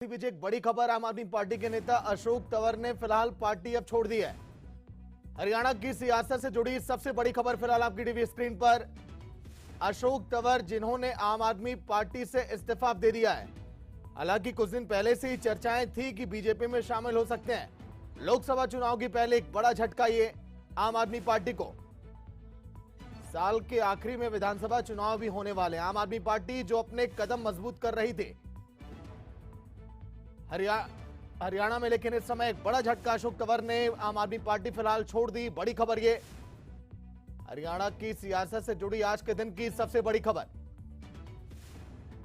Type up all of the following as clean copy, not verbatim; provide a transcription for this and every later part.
बीच एक बड़ी खबर, आम आदमी पार्टी के नेता अशोक तंवर ने फिलहाल पार्टी अब छोड़ दी है। हरियाणा की सियासत से जुड़ी सबसे बड़ी खबर फिलहाल आपकी टीवी स्क्रीन पर। अशोक तंवर जिन्होंने आम आदमी पार्टी से इस्तीफा दे दिया है। हालांकि कुछ दिन पहले से ही चर्चाएं थी कि बीजेपी में शामिल हो सकते हैं। लोकसभा चुनाव के पहले एक बड़ा झटका ये आम आदमी पार्टी को। साल के आखिरी में विधानसभा चुनाव भी होने वाले। आम आदमी पार्टी जो अपने कदम मजबूत कर रही थी हरियाणा में, लेकिन इस समय एक बड़ा झटका अशोक तंवर ने आम आदमी पार्टी फिलहाल छोड़ दी। बड़ी खबर ये हरियाणा की सियासत से जुड़ी आज के दिन की सबसे बड़ी खबर।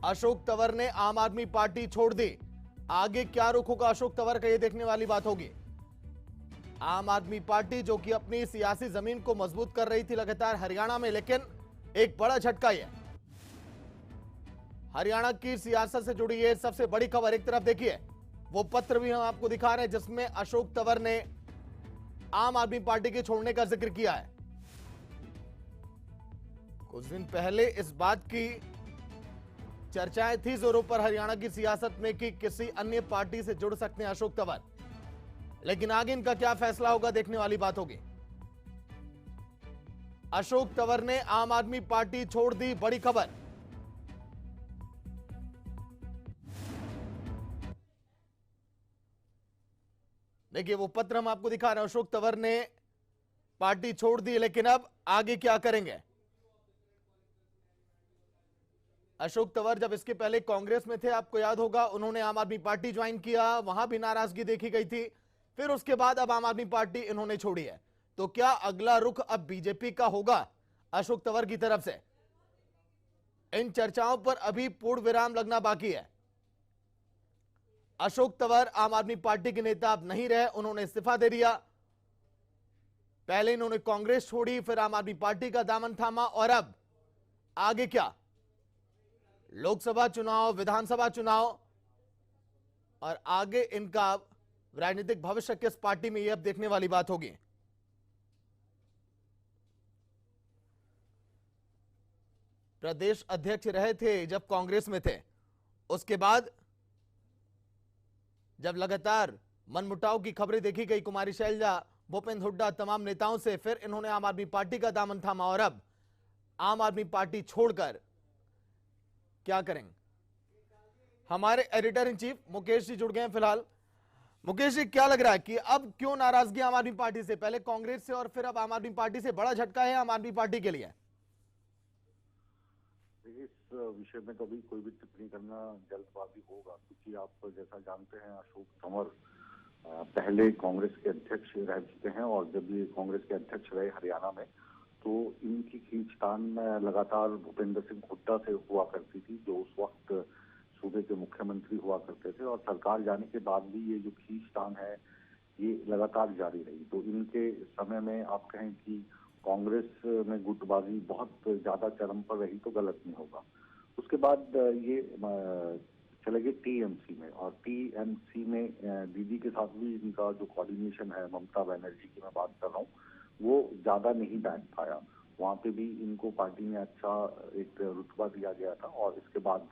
अशोक तंवर ने आम आदमी पार्टी छोड़ दी। आगे क्या रुख होगा अशोक तंवर का, यह देखने वाली बात होगी। आम आदमी पार्टी जो कि अपनी सियासी जमीन को मजबूत कर रही थी लगातार हरियाणा में, लेकिन एक बड़ा झटका यह हरियाणा की सियासत से जुड़ी है सबसे बड़ी खबर। एक तरफ देखिए वो पत्र भी हम आपको दिखा रहे हैं जिसमें अशोक तंवर ने आम आदमी पार्टी के छोड़ने का जिक्र किया है। कुछ दिन पहले इस बात की चर्चाएं थी जोरों पर हरियाणा की सियासत में कि किसी अन्य पार्टी से जुड़ सकते हैं अशोक तंवर, लेकिन आगे इनका क्या फैसला होगा देखने वाली बात होगी। अशोक तंवर ने आम आदमी पार्टी छोड़ दी, बड़ी खबर। देखिए वो पत्र हम आपको दिखा रहे हैं। अशोक तंवर ने पार्टी छोड़ दी, लेकिन अब आगे क्या करेंगे। अशोक तंवर जब इसके पहले कांग्रेस में थे, आपको याद होगा, उन्होंने आम आदमी पार्टी ज्वाइन किया, वहां भी नाराजगी देखी गई थी। फिर उसके बाद अब आम आदमी पार्टी इन्होंने छोड़ी है। तो क्या अगला रुख अब बीजेपी का होगा अशोक तंवर की तरफ से? इन चर्चाओं पर अभी पूर्ण विराम लगना बाकी है। अशोक तंवर आम आदमी पार्टी के नेता अब नहीं रहे, उन्होंने इस्तीफा दे दिया। पहले इन्होंने कांग्रेस छोड़ी, फिर आम आदमी पार्टी का दामन थामा, और अब आगे क्या? लोकसभा चुनाव, विधानसभा चुनाव, और आगे इनका राजनीतिक भविष्य किस पार्टी में, यह अब देखने वाली बात होगी। प्रदेश अध्यक्ष रहे थे जब कांग्रेस में थे, उसके बाद जब लगातार मनमुटाव की खबरें देखी गई कुमारी शैलजा, भूपेंद्र हुड्डा, तमाम नेताओं से, फिर इन्होंने आम आदमी पार्टी का दामन थामा, और अब आम आदमी पार्टी छोड़कर क्या करेंगे? हमारे editor in chief Mukesh ji जुड़ गए हैं फिलहाल। मुकेश जी, क्या लग रहा है कि अब क्यों नाराजगी आम आदमी पार्टी से? पहले कांग्रेस से और फिर अब आम आदमी पार्टी से, बड़ा झटका है आम आदमी पार्टी के लिए। इस विषय में कभी कोई भी टिप्पणी करना जल्दबाजी होगा, क्योंकि आप जैसा जानते हैं अशोक तंवर पहले कांग्रेस के अध्यक्ष रह चुके हैं, और जब ये कांग्रेस के अध्यक्ष रहे हरियाणा में, तो इनकी खींचतान लगातार भूपेंद्र सिंह हुड्डा से हुआ करती थी, जो उस वक्त सूबे के मुख्यमंत्री हुआ करते थे, और सरकार जाने के बाद भी ये जो खींचतान है ये लगातार जारी रही। तो इनके समय में आप कहें कि कांग्रेस में गुटबाजी बहुत ज्यादा चरम पर रही तो गलत नहीं होगा। उसके बाद ये चले गए टीएमसी में, और टीएमसी में दीदी के साथ भी इनका जो कोऑर्डिनेशन है, ममता बनर्जी की मैं बात कर रहा हूँ, वो ज्यादा नहीं बैठ पाया। वहां पे भी इनको पार्टी में अच्छा एक रुतबा दिया गया था, और इसके बाद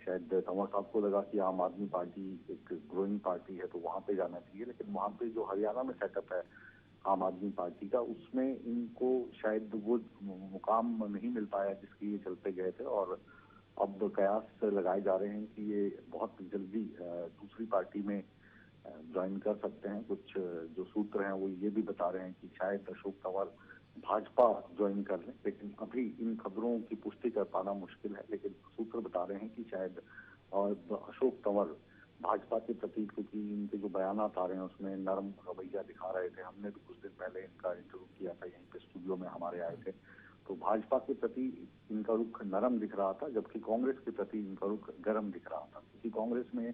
शायद तंवर साहब को लगा कि आम आदमी पार्टी एक ग्रोइंग पार्टी है तो वहां पे जाना चाहिए, लेकिन वहां पे जो हरियाणा में सेटअप है आम आदमी पार्टी का, उसमें इनको शायद वो मुकाम नहीं मिल पाया जिसके ये चलते गए थे, और अब कयास लगाए जा रहे हैं कि ये बहुत जल्दी दूसरी पार्टी में ज्वाइन कर सकते हैं। कुछ जो सूत्र हैं वो ये भी बता रहे हैं कि शायद अशोक तंवर भाजपा ज्वाइन कर लें, लेकिन अभी इन खबरों की पुष्टि कर पाना मुश्किल है। लेकिन सूत्र बता रहे हैं कि शायद और अशोक तंवर भाजपा के प्रति, क्योंकि इनके जो बयानात आ रहे हैं उसमें नरम रवैया दिखा रहे थे। हमने भी कुछ दिन पहले इनका इंटरव्यू किया था, यहीं पे स्टूडियो में हमारे आए थे, तो भाजपा के प्रति इनका रुख नरम दिख रहा था, जबकि कांग्रेस के प्रति इनका रुख गर्म दिख रहा था। क्योंकि कांग्रेस में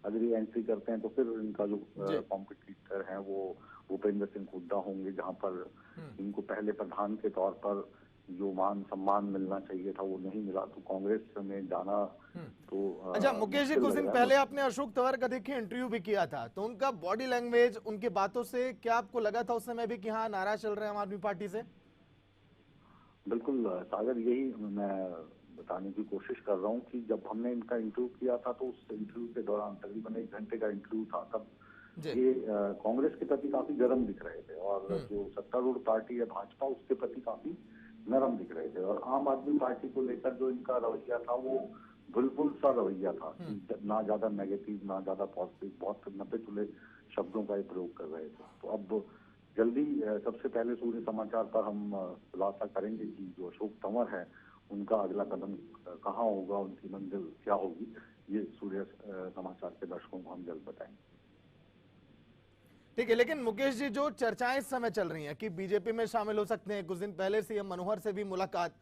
अगर ये एंट्री करते हैं तो फिर इनका जो कॉम्पिटिटर है वो भूपेंद्र सिंह हुड्डा होंगे, जहां पर इनको पहले प्रधान के तौर पर जो मान सम्मान मिलना चाहिए था वो नहीं मिला, तो कांग्रेस में जाना तो अच्छा मुकेश जी, कुछ दिन पहले आपने अशोक तंवर का देखिए इंटरव्यू भी किया था, तो उनका बॉडी लैंग्वेज, उनकी बातों से क्या आपको लगा था उस समय भी कि हाँ नाराज चल रहे हैं आम आदमी पार्टी से? बिल्कुल सागर, यही मैं बताने की कोशिश कर रहा हूँ कि जब हमने इनका इंटरव्यू किया था तो उस इंटरव्यू के दौरान तकरीबन 1 घंटे का इंटरव्यू था, तब जी। ये कांग्रेस के प्रति काफी गर्म दिख रहे थे और जो सत्तारूढ़ पार्टी है भाजपा उसके प्रति काफी नरम दिख रहे थे। और आम आदमी पार्टी को लेकर जो इनका रवैया था वो बुलबुल सा रवैया था कि ना ज्यादा नेगेटिव ना ज्यादा पॉजिटिव, बहुत नपे तुले शब्दों का ये प्रयोग कर रहे थे। तो अब जल्दी सबसे पहले सूर्य समाचार पर हम खुलासा करेंगे कि जो अशोक तंवर है उनका अगला कदम कहाँ होगा, उनकी मंजिल क्या होगी। ये सूर्य समाचार के दर्शकों को हम जल्द बताएंगे। ठीक है, लेकिन मुकेश जी, जो चर्चाएं इस समय चल रही हैं कि बीजेपी में शामिल हो सकते हैं, कुछ दिन पहले सीएम मनोहर से भी मुलाकात,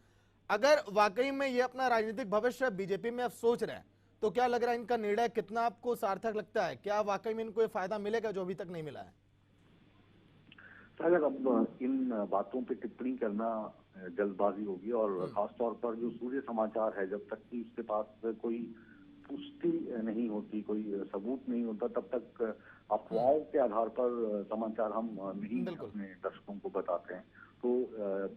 अगर वाकई में ये अपना राजनीतिक भविष्य बीजेपी में अब सोच रहे हैं तो क्या लग रहा है इनका निर्णय कितना आपको सार्थक लगता है? क्या वाकई में इनको ये फायदा मिलेगा जो अभी तक नहीं मिला है? सागर, अब इन बातों पे टिप्पणी करना जल्दबाजी होगी और खासतौर पर जो सूर्य समाचार है, जब तक कि उसके पास कोई पुष्टि नहीं होती, कोई सबूत नहीं होता, तब तक अफवाहों के आधार पर समाचार हम नहीं अपने दर्शकों को बताते हैं। तो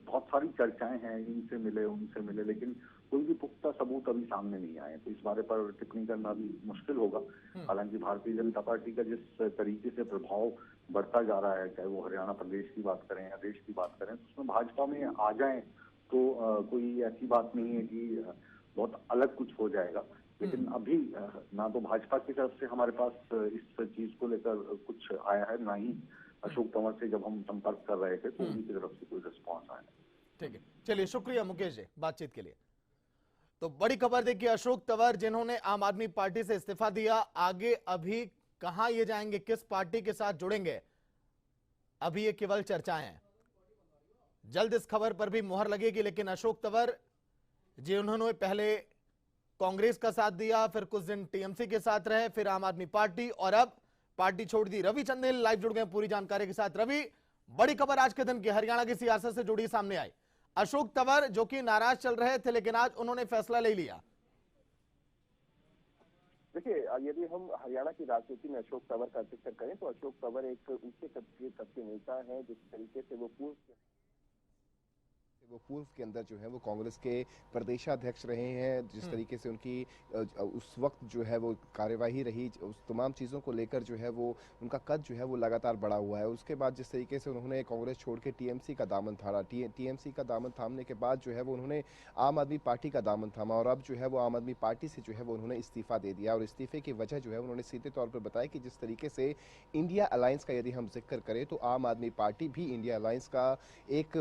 बहुत सारी चर्चाएं हैं, इनसे मिले उनसे मिले, लेकिन कोई भी पुख्ता सबूत अभी सामने नहीं आए, तो इस बारे पर टिप्पणी करना भी मुश्किल होगा। हालांकि भारतीय जनता पार्टी का जिस तरीके से प्रभाव बढ़ता जा रहा है, चाहे वो हरियाणा प्रदेश की बात करें या देश की बात करें, तो उसमें भाजपा में आ जाएं तो कोई ऐसी बात नहीं है कि बहुत अलग कुछ हो जाएगा। लेकिन अभी ना तो भाजपा की तरफ से हमारे पास इस चीज को लेकर कुछ आया है, ना ही अशोक तंवर से जब हम संपर्क कर रहे थे तो उनकी तरफ से कोई रिस्पॉन्स आया। ठीक है, चलिए, शुक्रिया मुकेश जी बातचीत के लिए। तो बड़ी खबर देखिए, अशोक तंवर जिन्होंने आम आदमी पार्टी से इस्तीफा दिया, आगे अभी कहां ये जाएंगे, किस पार्टी के साथ जुड़ेंगे, अभी ये केवल चर्चाएं हैं। जल्द इस खबर पर भी मुहर लगेगी। लेकिन अशोक तंवर जिन्होंने पहले कांग्रेस का साथ दिया, फिर कुछ दिन टीएमसी के साथ रहे, फिर आम आदमी पार्टी और अब पार्टी छोड़ दी। रवि चंदेल लाइव जुड़ गए पूरी जानकारी के साथ। रवि, बड़ी खबर आज के दिन की हरियाणा की सियासत से जुड़ी सामने आई। अशोक तंवर जो कि नाराज चल रहे थे, लेकिन आज उन्होंने फैसला ले लिया। देखिए, यदि हम हरियाणा की राजनीति में अशोक तंवर का जिक्र करें तो अशोक तंवर एक ऊंचे कद के नेता है। जिस तरीके से वो पूर्व के अंदर जो है वो कांग्रेस के प्रदेशाध्यक्ष रहे हैं, जिस तरीके से उनकी उस वक्त जो है वो कार्यवाही रही, उस तमाम चीज़ों को लेकर जो है वो उनका कद जो है वो लगातार बढ़ा हुआ है। उसके बाद जिस तरीके से उन्होंने कांग्रेस छोड़ के टीएमसी का दामन थामा, टीएमसी का दामन थामने के बाद जो है वो उन्होंने आम आदमी पार्टी का दामन थामा और अब जो है वो आम आदमी पार्टी से जो है वो उन्होंने इस्तीफा दे दिया। और इस्तीफे की वजह जो है उन्होंने सीधे तौर पर बताया कि जिस तरीके से इंडिया अलायंस का यदि हम जिक्र करें तो आम आदमी पार्टी भी इंडिया अलायंस का एक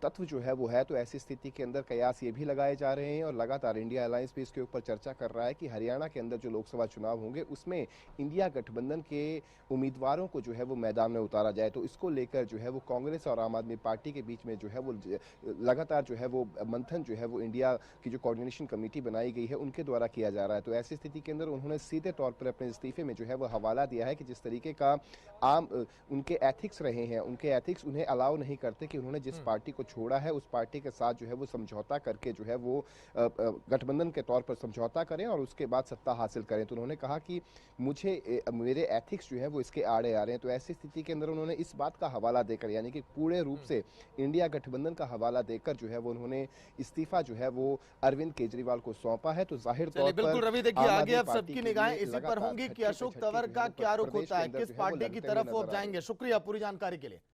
तत्व जो है वो है। तो ऐसी स्थिति के अंदर कयास ये भी लगाए जा रहे हैं और लगातार इंडिया अलायंस भी इसके ऊपर चर्चा कर रहा है कि हरियाणा के अंदर जो लोकसभा चुनाव होंगे उसमें इंडिया गठबंधन के उम्मीदवारों को जो है वो मैदान में उतारा जाए। तो इसको लेकर जो है वो कांग्रेस और आम आदमी पार्टी के बीच में जो है वो लगातार जो है वो मंथन जो है वो इंडिया की जो कोऑर्डिनेशन कमेटी बनाई गई है उनके द्वारा किया जा रहा है। तो ऐसी स्थिति के अंदर उन्होंने सीधे तौर पर अपने इस्तीफे में जो है वो हवाला दिया है कि जिस तरीके का उनके एथिक्स रहे हैं, उनके एथिक्स उन्हें अलाउ नहीं करते कि उन्होंने जिस पार्टी को छोड़ा है उस पार्टी के साथ जो है वो समझौता करके जो है वो गठबंधन के तौर पर समझौता करें और उसके बाद सत्ता हासिल करें। तो उन्होंने कहा कि मुझे मेरे एथिक्स जो है वो इसके आड़े आ रहे हैं। तो ऐसी स्थिति के अंदर उन्होंने इस बात का हवाला देकर, यानी कि पूरे रूप से इंडिया गठबंधन का हवाला देकर जो है वो उन्होंने इस्तीफा जो है वो अरविंद केजरीवाल को सौंपा है। तो जाहिर तौर पर बिल्कुल रवि, देखिए आगे अब सबकी निगाहें इसी पर होंगी कि अशोक तंवर का क्या रुख होता है, किस पार्टी की तरफ वो अब जाएंगे। शुक्रिया पूरी जानकारी के लिए।